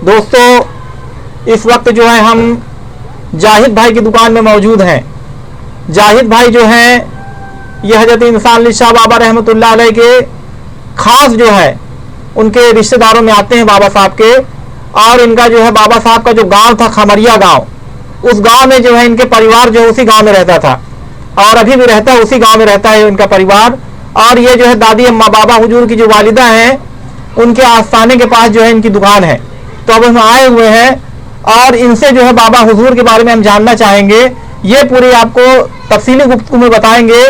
दोस्तों इस वक्त जो है हम जाहिद भाई की दुकान में मौजूद हैं। जाहिद भाई जो हैं ये हजरत इंसान अली शाह बाबा रहमतुल्लाह अलैह के खास जो है उनके रिश्तेदारों में आते हैं बाबा साहब के। और इनका जो है बाबा साहब का जो गांव था खमरिया गांव, उस गांव में जो है इनके परिवार जो है उसी गांव में रहता था और अभी भी रहता है, उसी गांव में रहता है इनका परिवार। और ये जो है दादी अम्मा बाबा हुजूर की जो वालिदा हैं उनके आस्थाने के पास जो है इनकी दुकान है। तो अब हम आए हुए हैं और इनसे जो है बाबा हुजूर के बारे में हम जानना चाहेंगे। ये पूरी आपको तफसीली गुफ्तगू में बताएंगे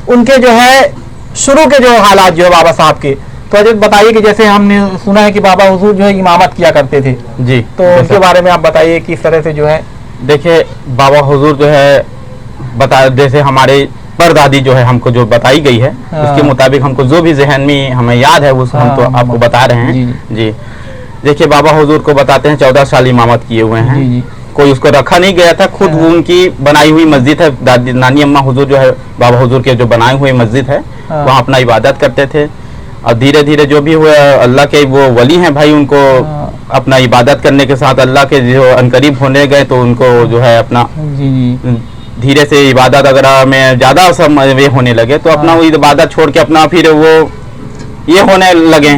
उनके जो है शुरू के जो हालात जो है बाबा साहब के। तो अजय बताइए कि जैसे हमने सुना है कि बाबा हुजूर जो है इमामत किया करते थे जी, तो उनके बारे में आप बताइए किस तरह से जो है। देखिए बाबा हुजूर जो है बता, जैसे हमारे परदादी जो है हमको जो बताई गई है उसके मुताबिक हमको जो भी जहन में हमें याद है वो हम तो आपको बता रहे हैं जी। देखिए बाबा हुजूर को बताते हैं 14 साल इमामत किए हुए हैं। कोई उसको रखा नहीं गया था, खुद उनकी बनाई हुई मस्जिद है। दादी नानी अम्मा हुजूर जो है बाबा हुजूर के जो बनाई हुई मस्जिद है वहाँ अपना इबादत करते थे। और धीरे धीरे जो भी हुआ अल्लाह के वो वली हैं भाई, उनको अपना इबादत करने के साथ अल्लाह के जो अनकरीब होने गए तो उनको जो है अपना धीरे से इबादत वगैरह में ज्यादा सब वे होने लगे तो अपना वो इबादत छोड़ के अपना फिर वो ये होने लगे।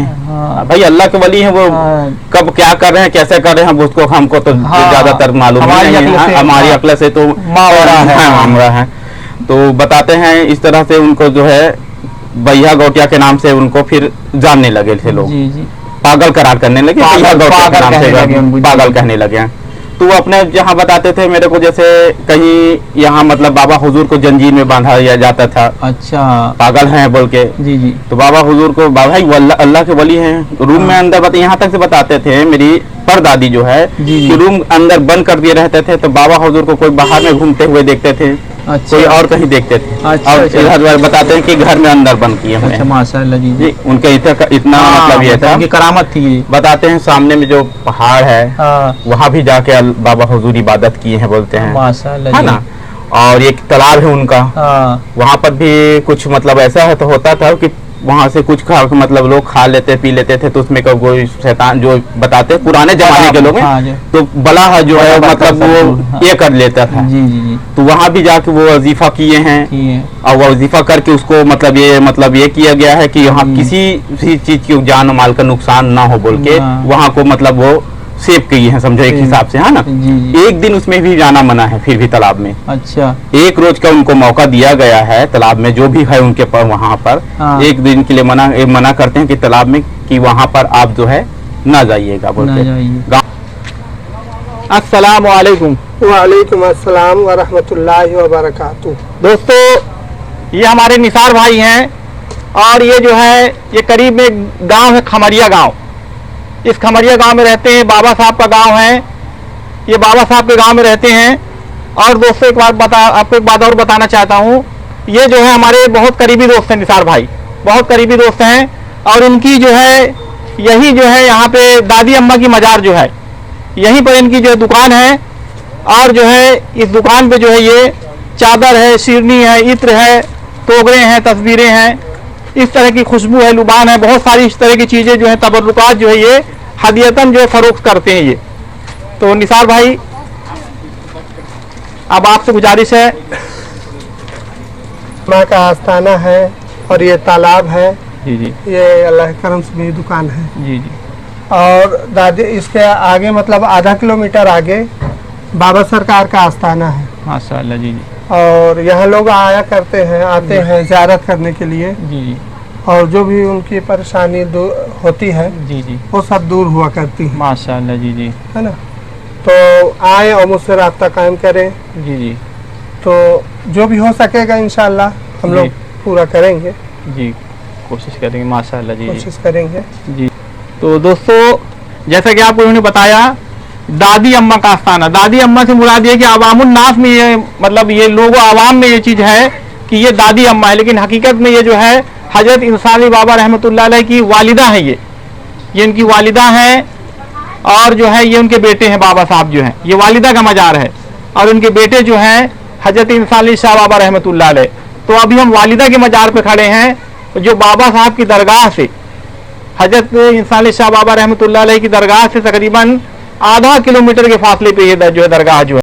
भाई अल्लाह के वली हैं, वो कब क्या कर रहे हैं कैसे कर रहे हैं उसको हमको तो ज्यादातर मालूम नहीं है, हमारी अक्ल से तो मामला है। तो बताते हैं इस तरह से उनको जो है भैया गौटिया के नाम से उनको फिर जानने लगे थे लोग, पागल करार करने लगे, पागल कहने लगे। तो वो अपने जहाँ बताते थे मेरे को, जैसे कहीं यहाँ मतलब बाबा हुजूर को जंजीर में बांधा जाता था, अच्छा पागल हैं बोल के जी। तो बाबा हुजूर को बाबा अल्लाह के वली हैं, रूम में अंदर यहाँ तक से बताते थे मेरी परदादी जो है कि रूम अंदर बंद कर दिए रहते थे तो बाबा हुजूर को कोई बाहर में घूमते हुए देखते थे, कोई और कहीं देखते थे। और इधर बताते हैं कि घर में अंदर बंद किए हुए हैं। माशाअल्लाह जी, उनके इतना मतलब ये था, करामत थी। बताते हैं सामने में जो पहाड़ है वहाँ भी जाके बाबा हुजूर इबादत किए हैं बोलते हैं, माशाअल्लाह है ना। और एक तालाब है उनका, वहाँ पर भी कुछ मतलब ऐसा है तो होता था कि वहाँ से कुछ मतलब लोग खा लेते पी लेते थे तो उसमें कोई शैतान जो बताते पुराने जमाने के लोग तो बला जो है मतलब वो ये कर लेता था जी। तो वहाँ भी जाके वो वजीफा किए हैं और वो वजीफा करके उसको मतलब ये किया गया है कि यहाँ किसी भी चीज की जान माल का नुकसान ना हो बोल के वहाँ को मतलब वो सेव किए हैं, समझो एक हिसाब से है ना। एक दिन उसमें भी जाना मना है फिर भी तालाब में, अच्छा एक रोज का उनको मौका दिया गया है तालाब में जो भी है उनके पर वहाँ पर एक दिन के लिए मना करते हैं कि तालाब में कि वहाँ पर आप जो है ना जाइएगा बोलते। अस्सलाम वालेकुम। वालेकुम अस्सलाम व रहमतुल्लाहि व बरकातुहू। दोस्तों ये हमारे निसार भाई हैं और ये जो है ये करीब में गांव है खमरिया गांव। इस खमरिया गांव में रहते हैं, बाबा साहब का गांव है, ये बाबा साहब के गांव में रहते हैं। और दोस्तों आपको एक बात और बताना चाहता हूँ, ये जो है हमारे बहुत करीबी दोस्त हैं, निसार भाई बहुत करीबी दोस्त हैं। और इनकी जो है यही जो है यहाँ पे दादी अम्मा की मजार जो है यहीं पर इनकी जो दुकान है। और जो है इस दुकान पे जो है ये चादर है, शिरनी है, इत्र है, टोकरे हैं, तस्वीरें हैं, इस तरह की खुशबू है, लुबान है, बहुत सारी इस तरह की चीजें जो है तबर्रुकात जो है ये हदियतन जो है फरोख्त करते हैं ये। तो निसार भाई अब आपसे गुजारिश है, माँ का आस्थाना है और ये तालाब है जी जी, ये अल्लाह के करम से मेरी दुकान है जी जी। और दादी इसके आगे मतलब आधा किलोमीटर आगे बाबा सरकार का आस्थाना है, माशाअल्लाह जी जी। और यहाँ लोग आया करते हैं, आते हैं ज़ियारत करने के लिए जी जी। और जो भी उनकी परेशानी होती है जी जी वो सब दूर हुआ करती है, माशाअल्लाह जी जी, है ना। तो आए और मुझसे राब्ता कायम करें जी जी। तो जो भी हो सकेगा इंशाल्लाह हम लोग पूरा करेंगे जी, कोशिश करेंगे माशाअल्लाह जी, कोशिश करेंगे जी। तो दोस्तों जैसा कि आपको उन्होंने बताया दादी अम्मा का आस्थाना, दादी अम्मा से मुराद ये कि अवामुन नास में ये मतलब ये लोगों आवाम में ये चीज़ है कि ये दादी अम्मा है, लेकिन हकीकत में ये जो है हजरत इंसान अली बाबा रहमतुल्लाह अलैह की वालिदा है, ये इनकी वालिदा हैं। और जो है ये उनके बेटे हैं बाबा साहब जो हैं, ये वालिदा का मजार है और उनके बेटे जो हैं हजरत इंसान अली शाह बाबा रहमतुल्लाह अलैह। तो अभी हम वालिदा के मजार पे खड़े हैं जो बाबा साहब की दरगाह से हजरत इंसान अली शाह बाबा रहमतुल्लाह अलैह की दरगाह से तकरीबन आधा किलोमीटर के फासले पे ये जो है दरगाह जो है